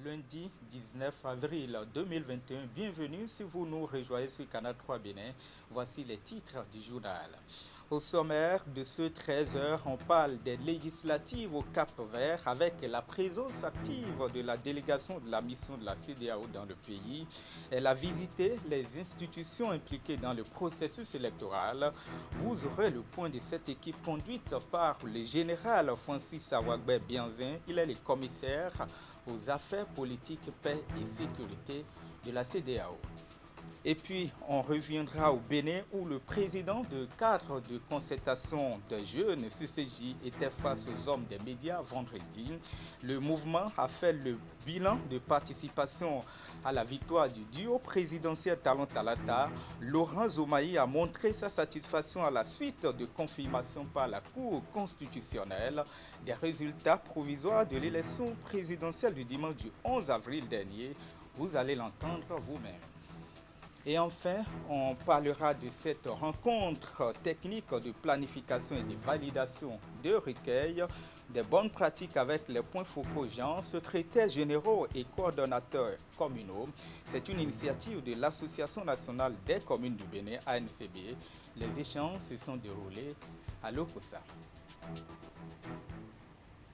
Lundi 19 avril 2021, bienvenue si vous nous rejoignez sur Canal 3 Bénin. Voici les titres du journal. Au sommaire de ce 13h, on parle des législatives au Cap-Vert avec la présence active de la délégation de la mission de la CEDEAO dans le pays. Elle a visité les institutions impliquées dans le processus électoral. Vous aurez le point de cette équipe conduite par le général Francis Awagbe Bianzin. Il est le commissaire aux affaires politiques, paix et sécurité de la CEDEAO. Et puis, on reviendra au Bénin où le président du cadre de concertation des jeunes CCJ était face aux hommes des médias vendredi. Le mouvement a fait le bilan de participation à la victoire du duo présidentiel Talon Talata. Laurent Zomaï a montré sa satisfaction à la suite de confirmation par la Cour constitutionnelle des résultats provisoires de l'élection présidentielle du dimanche du 11 avril dernier. Vous allez l'entendre vous-même. Et enfin, on parlera de cette rencontre technique de planification et de validation de recueil des bonnes pratiques avec les points focaux gens, secrétaires généraux et coordonnateurs communaux. C'est une initiative de l'Association nationale des communes du Bénin, ANCB. Les échanges se sont déroulés à Lokossa.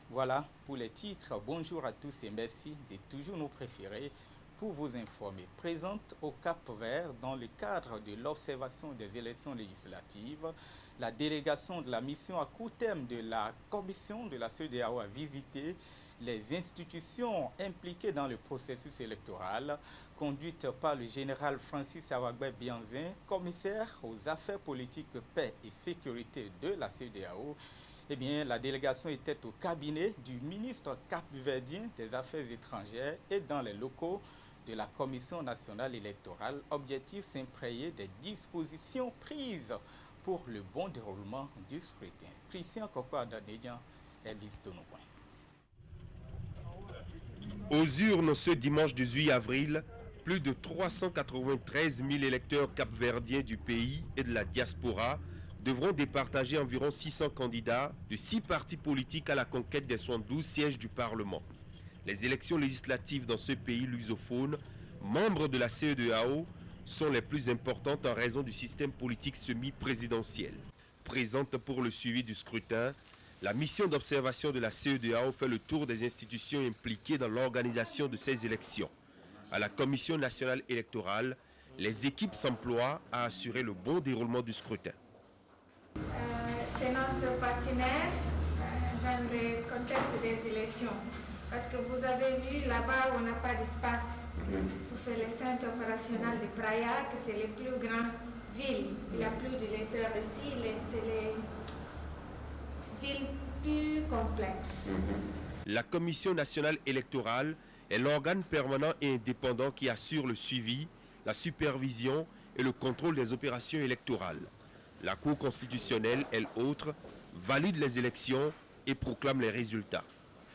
Voilà pour les titres. Bonjour à tous et merci de toujours nous préférer. Pour vous informer, présente au Cap-Vert dans le cadre de l'observation des élections législatives, la délégation de la mission à court terme de la commission de la CEDEAO a visité les institutions impliquées dans le processus électoral, conduite par le général Francis Awagbe Bianzin, commissaire aux affaires politiques, paix et sécurité de la CEDEAO. Eh bien, la délégation était au cabinet du ministre capverdien des Affaires étrangères et dans les locaux de la Commission nationale électorale. Objectif s'imprégner des dispositions prises pour le bon déroulement du scrutin. Christian Kokwa-Dadédian, Elvis Tonoupoint. Aux urnes ce dimanche 18 avril, plus de 393 000 électeurs capverdiens du pays et de la diaspora devront départager environ 600 candidats de 6 partis politiques à la conquête des 72 sièges du Parlement. Les élections législatives dans ce pays lusophone, membres de la CEDEAO, sont les plus importantes en raison du système politique semi-présidentiel. Présente pour le suivi du scrutin, la mission d'observation de la CEDEAO fait le tour des institutions impliquées dans l'organisation de ces élections. À la Commission nationale électorale, les équipes s'emploient à assurer le bon déroulement du scrutin. C'est notre partenaire dans le contexte des élections. Parce que vous avez vu là-bas où on n'a pas d'espace pour faire les centres opérationnels de Praia, que c'est les plus grandes villes. Il n'y a plus d'électeurs ici, c'est les villes plus complexes. La Commission nationale électorale est l'organe permanent et indépendant qui assure le suivi, la supervision et le contrôle des opérations électorales. La Cour constitutionnelle, elle autre, valide les élections et proclame les résultats.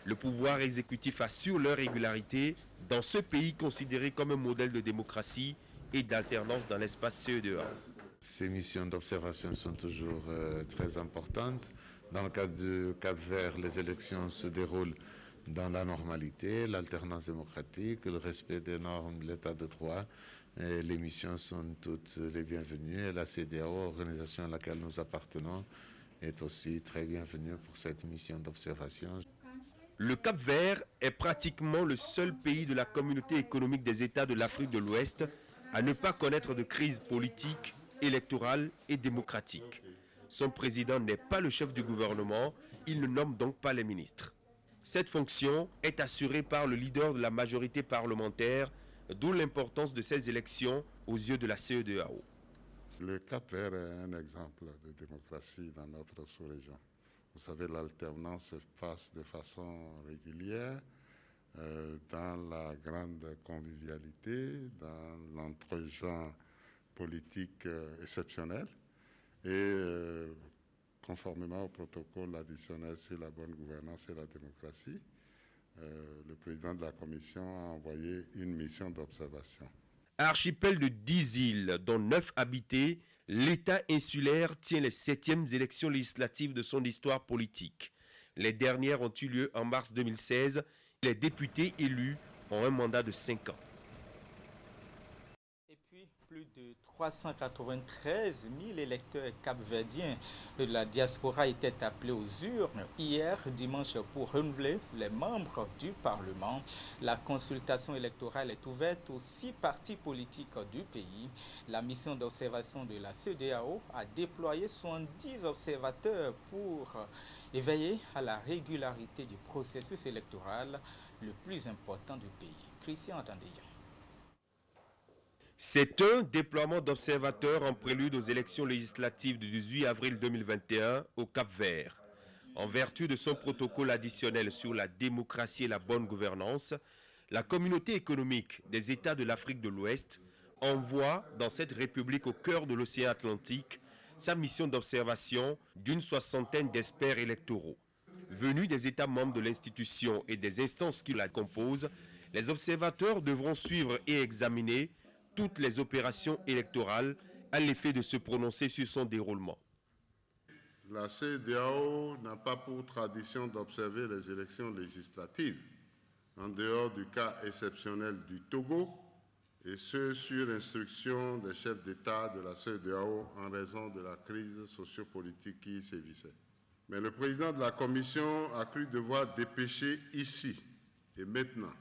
Le pouvoir exécutif assure leur régularité dans ce pays considéré comme un modèle de démocratie et d'alternance dans l'espace CEDEAO. Ces missions d'observation sont toujours très importantes. Dans le cas du Cap-Vert, les élections se déroulent dans la normalité, l'alternance démocratique, le respect des normes de l'état de droit. Et les missions sont toutes les bienvenues et la CEDEAO, organisation à laquelle nous appartenons, est aussi très bienvenue pour cette mission d'observation. Le Cap-Vert est pratiquement le seul pays de la communauté économique des États de l'Afrique de l'Ouest à ne pas connaître de crise politique, électorale et démocratique. Son président n'est pas le chef du gouvernement, il ne nomme donc pas les ministres. Cette fonction est assurée par le leader de la majorité parlementaire, d'où l'importance de ces élections aux yeux de la CEDEAO. Le Cap-Vert est un exemple de démocratie dans notre sous-région. Vous savez, l'alternance se passe de façon régulière, dans la grande convivialité, dans l'entre-gens politique exceptionnel. Et conformément au protocole additionnel sur la bonne gouvernance et la démocratie, le président de la Commission a envoyé une mission d'observation. Archipel de 10 îles, dont 9 habitées, l'État insulaire tient les 7e élections législatives de son histoire politique. Les dernières ont eu lieu en mars 2016. Les députés élus ont un mandat de 5 ans. Et puis, plus de 393 000 électeurs capverdiens de la diaspora étaient appelés aux urnes hier dimanche pour renouveler les membres du Parlement. La consultation électorale est ouverte aux 6 partis politiques du pays. La mission d'observation de la CEDEAO a déployé 70 observateurs pour veiller à la régularité du processus électoral le plus important du pays. Christian Atandeya. C'est un déploiement d'observateurs en prélude aux élections législatives du 18 avril 2021 au Cap-Vert. En vertu de son protocole additionnel sur la démocratie et la bonne gouvernance, la communauté économique des États de l'Afrique de l'Ouest envoie dans cette république au cœur de l'océan Atlantique sa mission d'observation d'une 60aine d'experts électoraux. Venus des États membres de l'institution et des instances qui la composent, les observateurs devront suivre et examiner toutes les opérations électorales à l'effet de se prononcer sur son déroulement. La CEDEAO n'a pas pour tradition d'observer les élections législatives, en dehors du cas exceptionnel du Togo, et ce sur instruction des chefs d'État de la CEDEAO en raison de la crise sociopolitique qui y sévissait. Mais le président de la Commission a cru devoir dépêcher ici et maintenant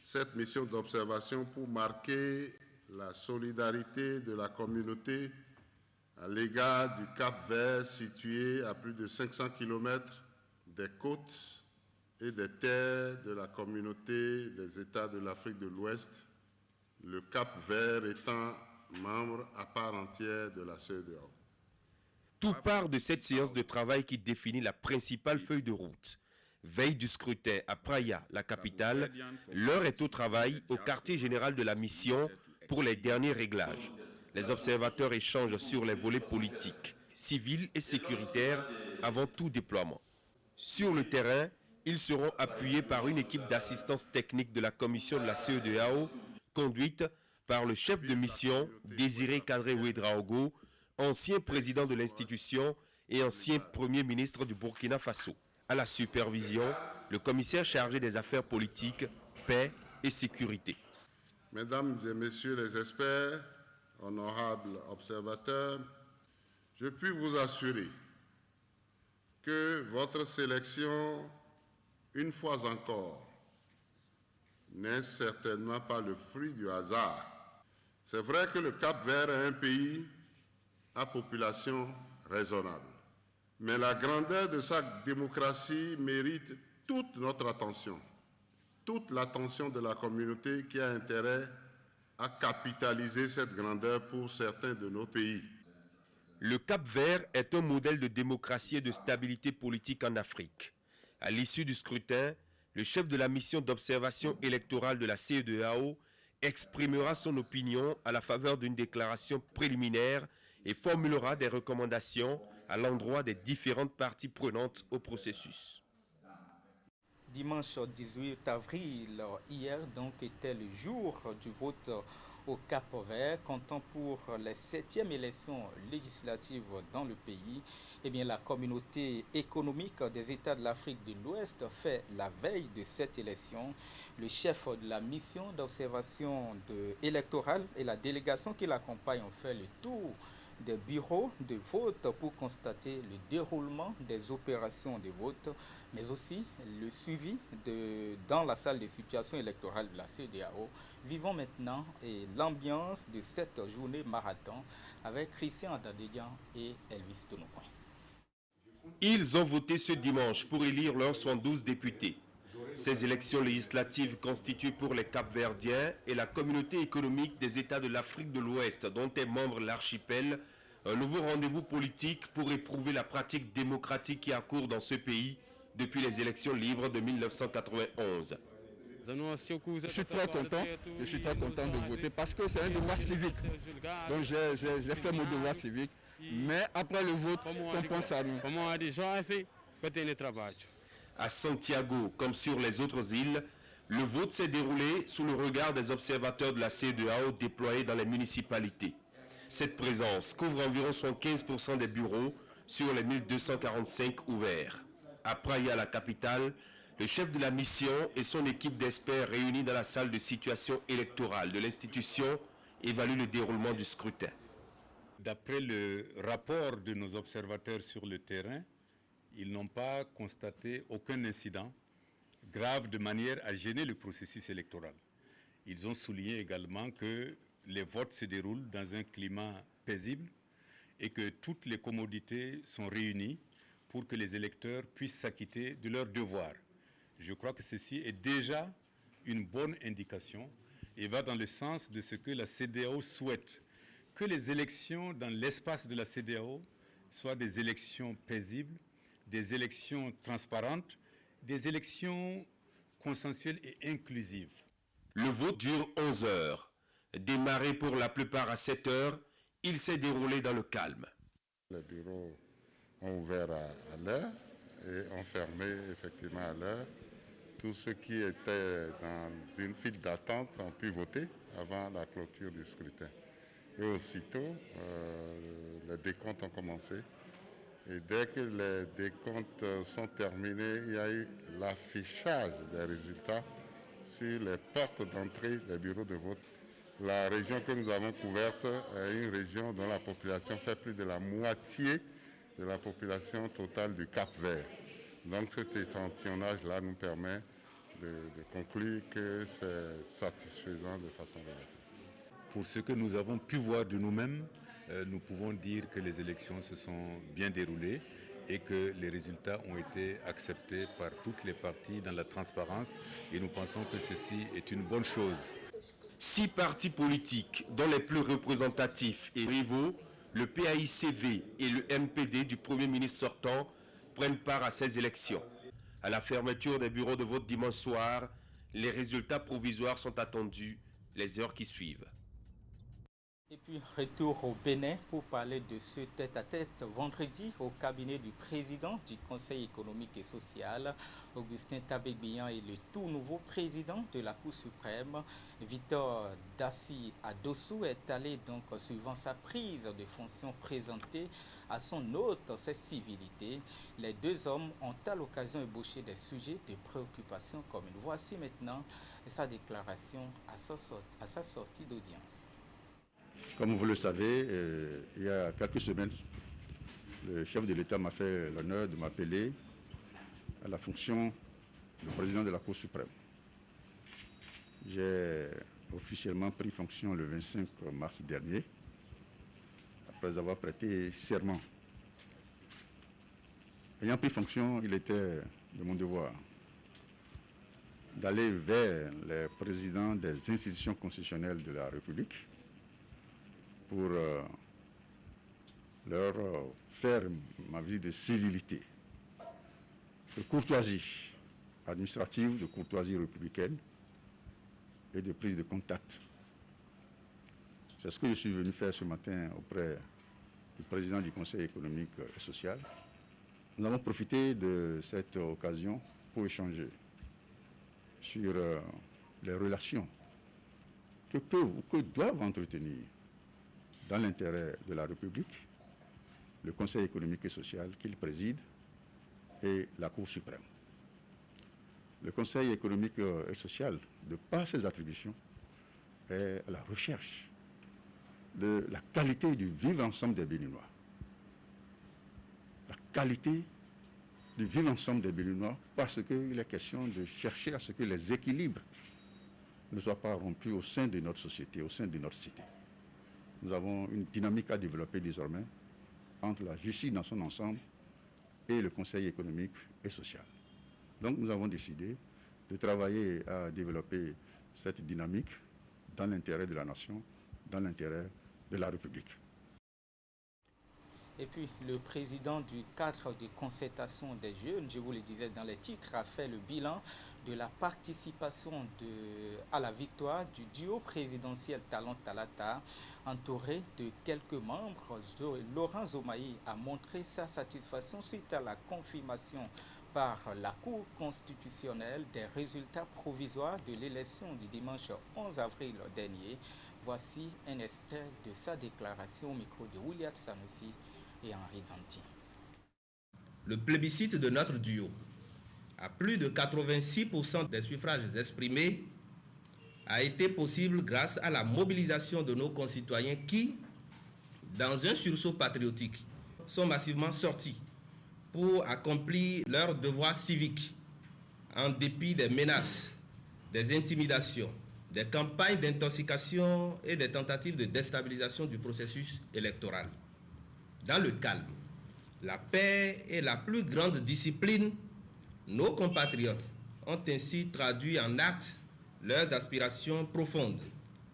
cette mission d'observation pour marquer la solidarité de la communauté à l'égard du Cap-Vert situé à plus de 500 km des côtes et des terres de la communauté des États de l'Afrique de l'Ouest, le Cap-Vert étant membre à part entière de la CEDEAO. Tout part de cette séance de travail qui définit la principale feuille de route. Veille du scrutin à Praia, la capitale, l'heure est au travail au quartier général de la mission pour les derniers réglages. Les observateurs échangent sur les volets politiques, civils et sécuritaires avant tout déploiement. Sur le terrain, ils seront appuyés par une équipe d'assistance technique de la commission de la CEDEAO, conduite par le chef de mission, Désiré Kadri-Ouédraogo, ancien président de l'institution et ancien premier ministre du Burkina Faso. À la supervision, le commissaire chargé des affaires politiques, paix et sécurité. Mesdames et messieurs les experts, honorables observateurs, je puis vous assurer que votre sélection, une fois encore, n'est certainement pas le fruit du hasard. C'est vrai que le Cap-Vert est un pays à population raisonnable, mais la grandeur de sa démocratie mérite toute notre attention, toute l'attention de la communauté qui a intérêt à capitaliser cette grandeur pour certains de nos pays. Le Cap-Vert est un modèle de démocratie et de stabilité politique en Afrique. À l'issue du scrutin, le chef de la mission d'observation électorale de la CEDEAO exprimera son opinion à la faveur d'une déclaration préliminaire et formulera des recommandations à l'endroit des différentes parties prenantes au processus. Dimanche 18 avril, hier donc était le jour du vote au Cap-Vert, comptant pour les 7e élections législatives dans le pays. Eh bien, la communauté économique des États de l'Afrique de l'Ouest fait la veille de cette élection. Le chef de la mission d'observation électorale et la délégation qui l'accompagne ont fait le tour des bureaux de vote pour constater le déroulement des opérations de vote, mais aussi le suivi dans la salle de situation électorale de la CEDEAO. Vivons maintenant l'ambiance de cette journée marathon avec Christian Adadédian et Elvis Tonocoin. Ils ont voté ce dimanche pour élire leurs 72 députés. Ces élections législatives constituent pour les Cap-Verdiens et la communauté économique des États de l'Afrique de l'Ouest, dont est membre l'archipel, un nouveau rendez-vous politique pour éprouver la pratique démocratique qui a cours dans ce pays depuis les élections libres de 1991. Je suis très content de voter parce que c'est un devoir civique. Donc j'ai fait mon devoir civique Mais après le vote, on pense à nous. Comme on a dit, j'ai fait peut-être le travail. À Santiago, comme sur les autres îles, le vote s'est déroulé sous le regard des observateurs de la CEDEAO déployés dans les municipalités. Cette présence couvre environ 75% des bureaux sur les 1245 ouverts. À Praia, la capitale, le chef de la mission et son équipe d'experts réunis dans la salle de situation électorale de l'institution évaluent le déroulement du scrutin. D'après le rapport de nos observateurs sur le terrain, ils n'ont pas constaté aucun incident grave de manière à gêner le processus électoral. Ils ont souligné également que les votes se déroulent dans un climat paisible et que toutes les commodités sont réunies pour que les électeurs puissent s'acquitter de leurs devoirs. Je crois que ceci est déjà une bonne indication et va dans le sens de ce que la CEDEAO souhaite, que les élections dans l'espace de la CEDEAO soient des élections paisibles, des élections transparentes, des élections consensuelles et inclusives. Le vote dure 11 heures. Démarré pour la plupart à 7 heures, il s'est déroulé dans le calme. Les bureaux ont ouvert à l'heure et ont fermé effectivement à l'heure. Tous ceux qui étaient dans une file d'attente ont pu voter avant la clôture du scrutin. Et aussitôt, les décomptes ont commencé. Et dès que les décomptes sont terminés, il y a eu l'affichage des résultats sur les portes d'entrée des bureaux de vote. La région que nous avons couverte est une région dont la population fait plus de la moitié de la population totale du Cap-Vert. Donc cet échantillonnage-là nous permet de conclure que c'est satisfaisant de façon relative. Pour ce que nous avons pu voir de nous-mêmes, nous pouvons dire que les élections se sont bien déroulées et que les résultats ont été acceptés par toutes les parties dans la transparence et nous pensons que ceci est une bonne chose. 6 partis politiques, dont les plus représentatifs et rivaux, le PAICV et le MPD du Premier ministre sortant, prennent part à ces élections. À la fermeture des bureaux de vote dimanche soir, les résultats provisoires sont attendus les heures qui suivent. Et puis, retour au Bénin pour parler de ce tête-à-tête vendredi au cabinet du président du Conseil économique et social. Augustin Tabegbian est le tout nouveau président de la Cour suprême. Victor Dassi Adossou est allé donc suivant sa prise de fonction présenter à son hôte ses civilités. Les deux hommes ont à l'occasion ébauché des sujets de préoccupation communes. Voici maintenant sa déclaration à sa sortie d'audience. Comme vous le savez, il y a quelques semaines, le chef de l'État m'a fait l'honneur de m'appeler à la fonction de président de la Cour suprême. J'ai officiellement pris fonction le 25 mars dernier, après avoir prêté serment. Ayant pris fonction, il était de mon devoir d'aller vers les présidents des institutions constitutionnelles de la République pour leur faire ma vie de civilité, de courtoisie administrative, de courtoisie républicaine et de prise de contact. C'est ce que je suis venu faire ce matin auprès du président du Conseil économique et social. Nous avons profité de cette occasion pour échanger sur les relations que peuvent ou que doivent entretenir dans l'intérêt de la République, le Conseil économique et social qu'il préside et la Cour suprême. Le Conseil économique et social, de par ses attributions, est à la recherche de la qualité du vivre ensemble des Béninois. La qualité du vivre ensemble des Béninois, parce qu'il est question de chercher à ce que les équilibres ne soient pas rompus au sein de notre société, au sein de notre cité. Nous avons une dynamique à développer désormais entre la justice dans son ensemble et le Conseil économique et social. Donc nous avons décidé de travailler à développer cette dynamique dans l'intérêt de la nation, dans l'intérêt de la République. Et puis, le président du cadre de concertation des jeunes, je vous le disais dans les titres, a fait le bilan de la participation à la victoire du duo présidentiel Talon Talata, entouré de quelques membres. Laurent Zomaï a montré sa satisfaction suite à la confirmation par la Cour constitutionnelle des résultats provisoires de l'élection du dimanche 11 avril dernier. Voici un extrait de sa déclaration au micro de William Sanoussi et Henri Danti. Le plébiscite de notre duo, à plus de 86% des suffrages exprimés, a été possible grâce à la mobilisation de nos concitoyens qui, dans un sursaut patriotique, sont massivement sortis pour accomplir leur devoir civique en dépit des menaces, des intimidations, des campagnes d'intoxication et des tentatives de déstabilisation du processus électoral. Dans le calme, la paix et la plus grande discipline, nos compatriotes ont ainsi traduit en actes leurs aspirations profondes,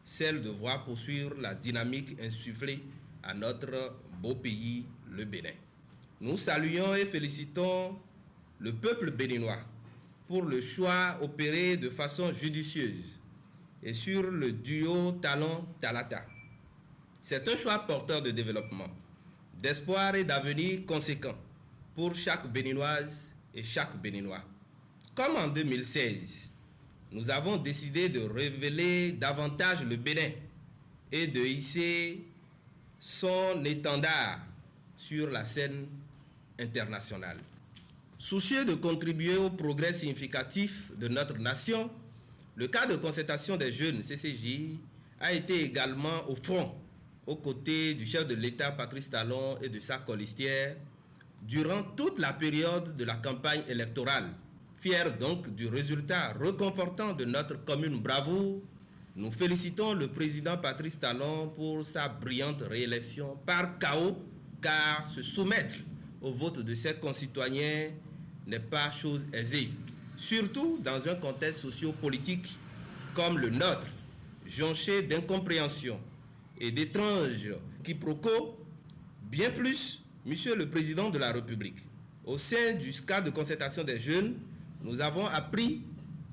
celle de voir poursuivre la dynamique insufflée à notre beau pays, le Bénin. Nous saluons et félicitons le peuple béninois pour le choix opéré de façon judicieuse et sur le duo Talon-Talata. C'est un choix porteur de développement, d'espoir et d'avenir conséquent pour chaque Béninoise et chaque Béninois. Comme en 2016, nous avons décidé de révéler davantage le Bénin et de hisser son étendard sur la scène internationale. Soucieux de contribuer au progrès significatif de notre nation, le cadre de concertation des jeunes CCJ a été également au front, aux côtés du chef de l'État Patrice Talon et de sa colistière, durant toute la période de la campagne électorale. Fiers donc du résultat réconfortant de notre commune bravoure, nous félicitons le président Patrice Talon pour sa brillante réélection par chaos, car se soumettre au vote de ses concitoyens n'est pas chose aisée, surtout dans un contexte socio-politique comme le nôtre, jonché d'incompréhension et d'étranges quiproquos. Bien plus, Monsieur le Président de la République, au sein du cadre de concertation des jeunes, nous avons appris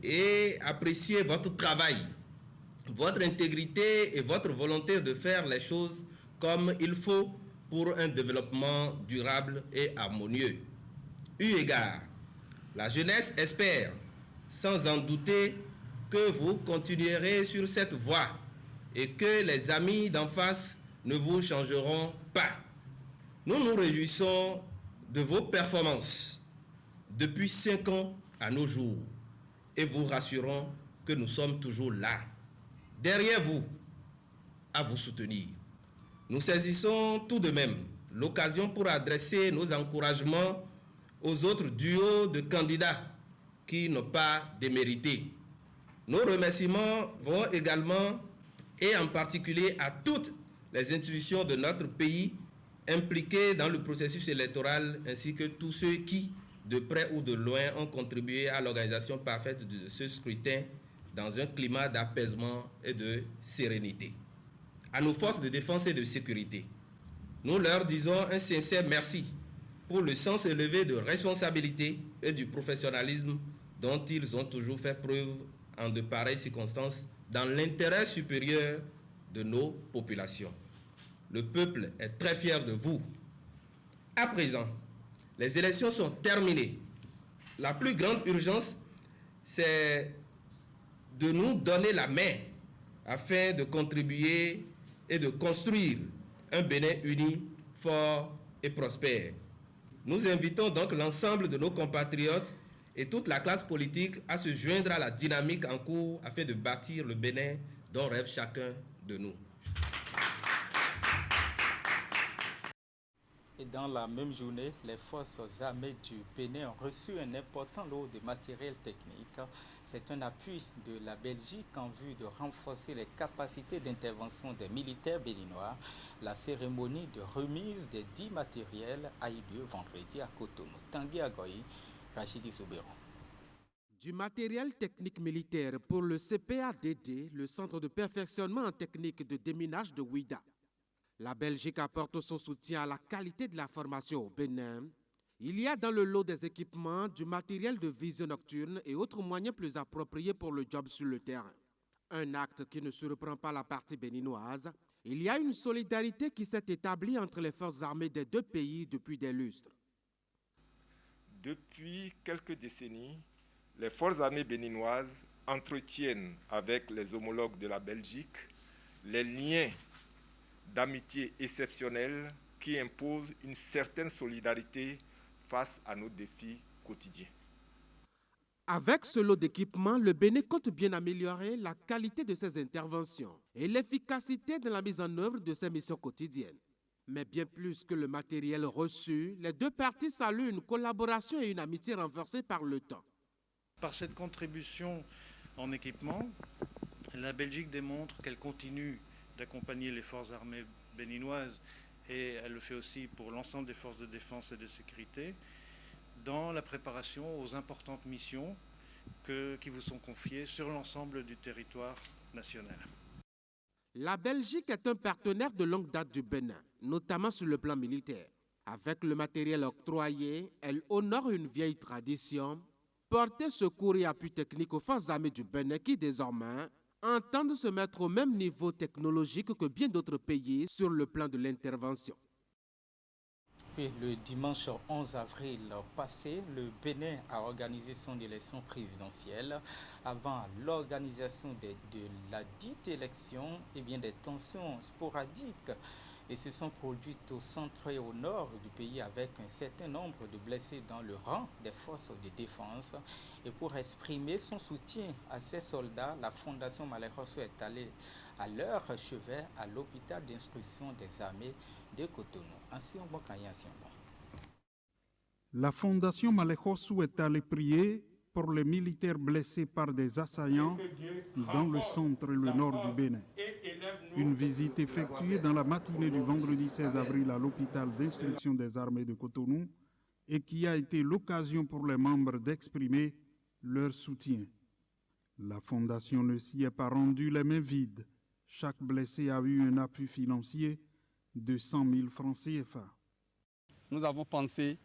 et apprécié votre travail, votre intégrité et votre volonté de faire les choses comme il faut pour un développement durable et harmonieux. Eu égard, la jeunesse espère, sans en douter, que vous continuerez sur cette voie et que les amis d'en face ne vous changeront pas. Nous nous réjouissons de vos performances depuis 5 ans à nos jours et vous rassurons que nous sommes toujours là, derrière vous, à vous soutenir. Nous saisissons tout de même l'occasion pour adresser nos encouragements aux autres duos de candidats qui n'ont pas démérité. Nos remerciements vont également et en particulier à toutes les institutions de notre pays impliquées dans le processus électoral ainsi que tous ceux qui, de près ou de loin, ont contribué à l'organisation parfaite de ce scrutin dans un climat d'apaisement et de sérénité. À nos forces de défense et de sécurité, nous leur disons un sincère merci pour le sens élevé de responsabilité et du professionnalisme dont ils ont toujours fait preuve en de pareilles circonstances dans l'intérêt supérieur de nos populations. Le peuple est très fier de vous. À présent, les élections sont terminées. La plus grande urgence, c'est de nous donner la main afin de contribuer et de construire un Bénin uni, fort et prospère. Nous invitons donc l'ensemble de nos compatriotes et toute la classe politique à se joindre à la dynamique en cours afin de bâtir le Bénin dont rêve chacun de nous. Et dans la même journée, les forces armées du Bénin ont reçu un important lot de matériel technique. C'est un appui de la Belgique en vue de renforcer les capacités d'intervention des militaires béninois. La cérémonie de remise des 10 matériels a eu lieu vendredi à Cotonou. Tanguy Agoy, Rachidi Soubero. Du matériel technique militaire pour le CPADD, le Centre de perfectionnement en technique de déminage de Ouida. La Belgique apporte son soutien à la qualité de la formation au Bénin. Il y a dans le lot des équipements, du matériel de vision nocturne et autres moyens plus appropriés pour le job sur le terrain. Un acte qui ne surprend pas la partie béninoise. Il y a une solidarité qui s'est établie entre les forces armées des deux pays depuis des lustres. Depuis quelques décennies, les forces armées béninoises entretiennent avec les homologues de la Belgique les liens d'amitié exceptionnels qui imposent une certaine solidarité face à nos défis quotidiens. Avec ce lot d'équipements, le Bénin compte bien améliorer la qualité de ses interventions et l'efficacité de la mise en œuvre de ses missions quotidiennes. Mais bien plus que le matériel reçu, les deux parties saluent une collaboration et une amitié renforcées par le temps. Par cette contribution en équipement, la Belgique démontre qu'elle continue d'accompagner les forces armées béninoises et elle le fait aussi pour l'ensemble des forces de défense et de sécurité dans la préparation aux importantes missions qui vous sont confiées sur l'ensemble du territoire national. La Belgique est un partenaire de longue date du Bénin, notamment sur le plan militaire. Avec le matériel octroyé, elle honore une vieille tradition, porter secours et appui technique aux forces armées du Bénin qui désormais entendent se mettre au même niveau technologique que bien d'autres pays sur le plan de l'intervention. Et le dimanche 11 avril passé, le Bénin a organisé son élection présidentielle. Avant l'organisation de la dite élection, des tensions sporadiques se sont produites au centre et au nord du pays avec un certain nombre de blessés dans le rang des forces de défense. Et pour exprimer son soutien à ces soldats, la Fondation Malekhossou est allée à leur chevet à l'hôpital d'instruction des armées de Cotonou. La Fondation Malekhossou est allée prier pour les militaires blessés par des assaillants dans le centre et le nord du Bénin. Une visite effectuée dans la matinée du vendredi 16 avril à l'hôpital d'instruction des armées de Cotonou et qui a été l'occasion pour les membres d'exprimer leur soutien. La Fondation ne s'y est pas rendue les mains vides. Chaque blessé a eu un appui financier de 100 000 francs CFA. Nous avons pensé,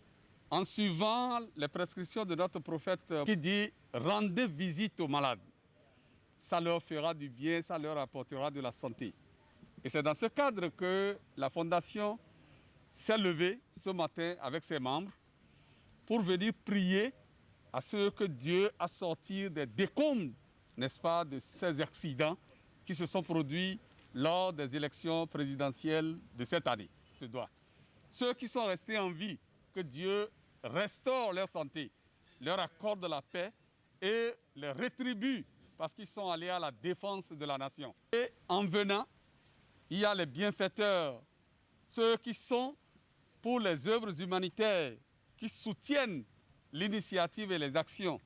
en suivant les prescriptions de notre prophète qui dit « Rendez visite aux malades ». Ça leur fera du bien, ça leur apportera de la santé. Et c'est dans ce cadre que la Fondation s'est levée ce matin avec ses membres pour venir prier à ceux que Dieu a sortis des décombres, n'est-ce pas, de ces accidents qui se sont produits lors des élections présidentielles de cette année. Ceux qui sont restés en vie, que Dieu restaure leur santé, leur accorde la paix et les rétribue parce qu'ils sont allés à la défense de la nation. Et en venant, il y a les bienfaiteurs, ceux qui sont pour les œuvres humanitaires, qui soutiennent l'initiative et les actions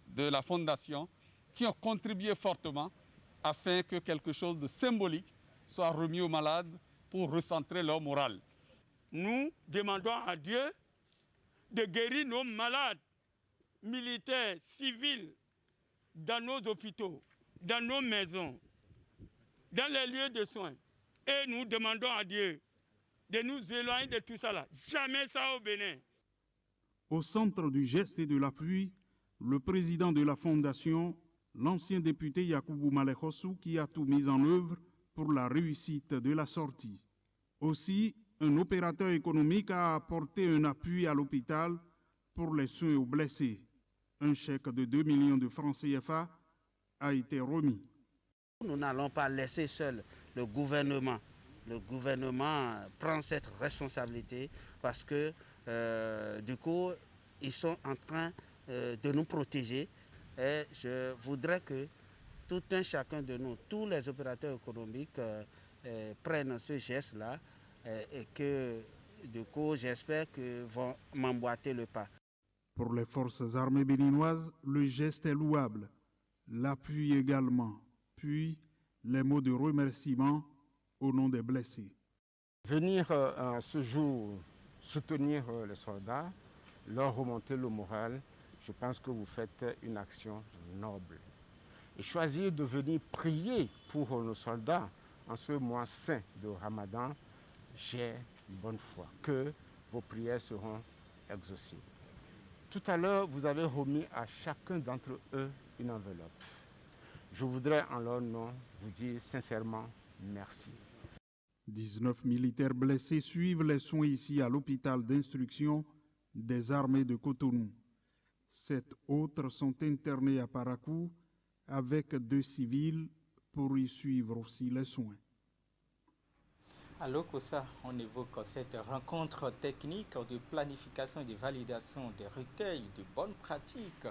de la Fondation, qui ont contribué fortement afin que quelque chose de symbolique soit remis aux malades pour recentrer leur morale. Nous demandons à Dieu de guérir nos malades, militaires, civils, dans nos hôpitaux, dans nos maisons, dans les lieux de soins. Et nous demandons à Dieu de nous éloigner de tout ça là. Jamais ça au Bénin. Au centre du geste et de l'appui, le président de la Fondation, l'ancien député Yakubu Malekhossou, qui a tout mis en œuvre pour la réussite de la sortie. Aussi, un opérateur économique a apporté un appui à l'hôpital pour les soins aux blessés. Un chèque de 2 millions de francs CFA a été remis. Nous n'allons pas laisser seul le gouvernement. Le gouvernement prend cette responsabilité parce que du coup, ils sont en train de nous protéger. Et je voudrais que tout un chacun de nous, tous les opérateurs économiques prennent ce geste-là et que du coup, j'espère qu'ils vont m'emboîter le pas. Pour les forces armées béninoises, le geste est louable. L'appui également. Puis, les mots de remerciement au nom des blessés. Venir ce jour soutenir les soldats, leur remonter le moral, je pense que vous faites une action noble. Et choisir de venir prier pour nos soldats en ce mois saint de Ramadan, j'ai bonne foi que vos prières seront exaucées. Tout à l'heure, vous avez remis à chacun d'entre eux une enveloppe. Je voudrais en leur nom vous dire sincèrement merci. 19 militaires blessés suivent les soins ici à l'hôpital d'instruction des armées de Cotonou. 7 autres sont internés à Parakou avec 2 civils pour y suivre aussi les soins. À l'OCOSA, on évoque cette rencontre technique de planification et de validation des recueils de bonnes pratiques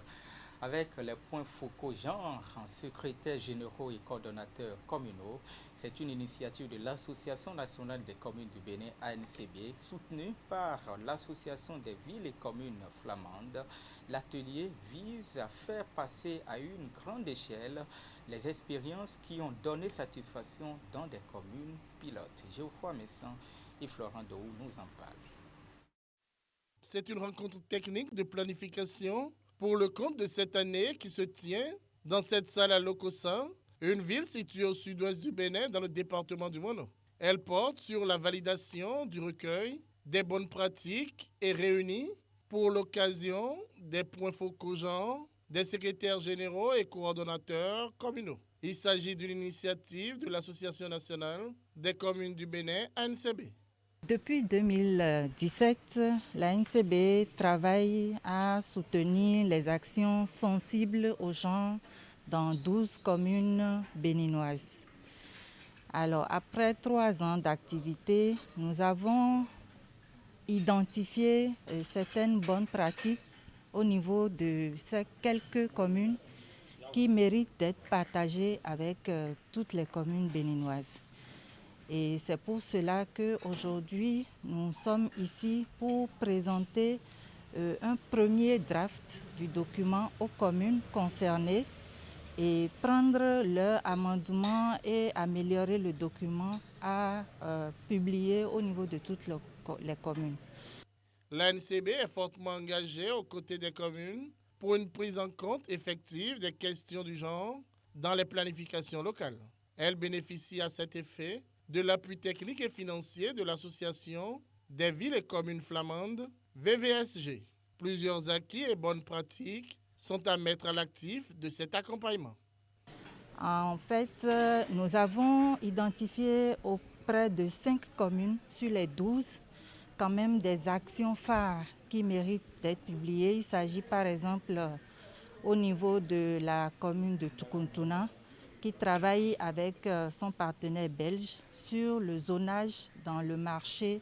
avec les points focaux genre, secrétaires généraux et coordonnateurs communaux. C'est une initiative de l'Association nationale des communes du Bénin, ANCB, soutenue par l'Association des villes et communes flamandes. L'atelier vise à faire passer à une grande échelle les expériences qui ont donné satisfaction dans des communes pilotes. Geoffroy Messan et Florent Dohou nous en parlent. C'est une rencontre technique de planification pour le compte de cette année qui se tient dans cette salle à Lokossa, une ville située au sud-ouest du Bénin dans le département du Mono. Elle porte sur la validation du recueil des bonnes pratiques et réunit pour l'occasion des points focaux genre, des secrétaires généraux et coordonnateurs communaux. Il s'agit d'une initiative de l'Association nationale des communes du Bénin, ANCB. Depuis 2017, la NCB travaille à soutenir les actions sensibles aux gens dans 12 communes béninoises. Alors, après 3 ans d'activité, nous avons identifié certaines bonnes pratiques au niveau de ces quelques communes qui méritent d'être partagées avec toutes les communes béninoises. Et c'est pour cela qu'aujourd'hui, nous sommes ici pour présenter un premier draft du document aux communes concernées et prendre leur amendement et améliorer le document à publier au niveau de toutes les communes. L'ANCB est fortement engagée aux côtés des communes pour une prise en compte effective des questions du genre dans les planifications locales. Elle bénéficie à cet effet de l'appui technique et financier de l'Association des villes et communes flamandes, VVSG. Plusieurs acquis et bonnes pratiques sont à mettre à l'actif de cet accompagnement. En fait, nous avons identifié auprès de 5 communes sur les 12 quand même des actions phares qui méritent d'être publiées. Il s'agit par exemple au niveau de la commune de Tukuntuna, qui travaille avec son partenaire belge sur le zonage dans le marché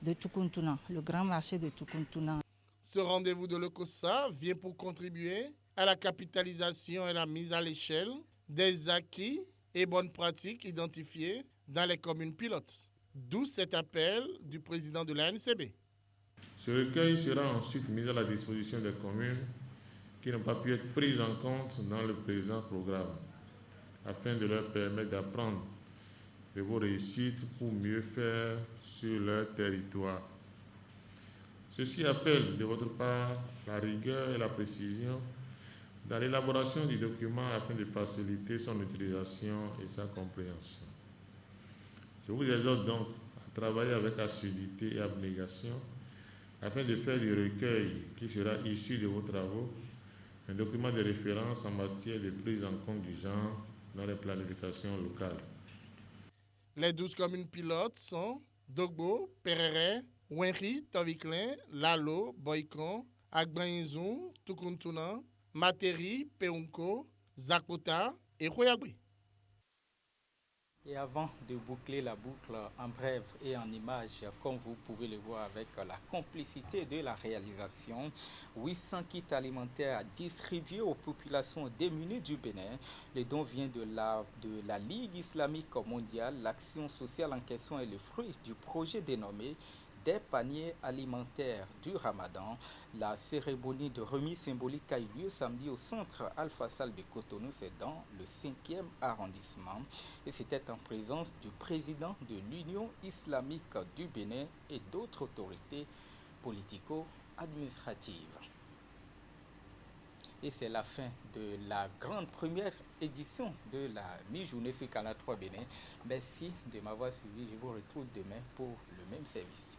de Tukuntuna, le grand marché de Tukuntuna. Ce rendez-vous de l'OCOSA vient pour contribuer à la capitalisation et la mise à l'échelle des acquis et bonnes pratiques identifiées dans les communes pilotes. D'où cet appel du président de l'ANCB. Ce recueil sera ensuite mis à la disposition des communes qui n'ont pas pu être prises en compte dans le présent programme, afin de leur permettre d'apprendre de vos réussites pour mieux faire sur leur territoire. Ceci appelle de votre part la rigueur et la précision dans l'élaboration du document afin de faciliter son utilisation et sa compréhension. Je vous exhorte donc à travailler avec assiduité et abnégation afin de faire du recueil qui sera issu de vos travaux un document de référence en matière de prise en compte du genre dans les planifications locales. Les 12 communes pilotes sont Dogbo, Perere, Wenri, Toviklin, Lalo, Boycon, Agbanizou, Tukuntuna, Materi, Peunko, Zakota et Royagui. Et avant de boucler la boucle en bref et en images, comme vous pouvez le voir avec la complicité de la réalisation, 800 kits alimentaires distribués aux populations démunies du Bénin. Le don vient de la Ligue islamique mondiale. L'action sociale en question est le fruit du projet dénommé des paniers alimentaires du Ramadan. La cérémonie de remise symbolique a eu lieu samedi au centre Al-Fasal de Cotonou, c'est dans le 5e arrondissement. Et c'était en présence du président de l'Union islamique du Bénin et d'autres autorités politico-administratives. Et c'est la fin de la grande première édition de la mi-journée sur Canal 3 Bénin. Merci de m'avoir suivi. Je vous retrouve demain pour le même service.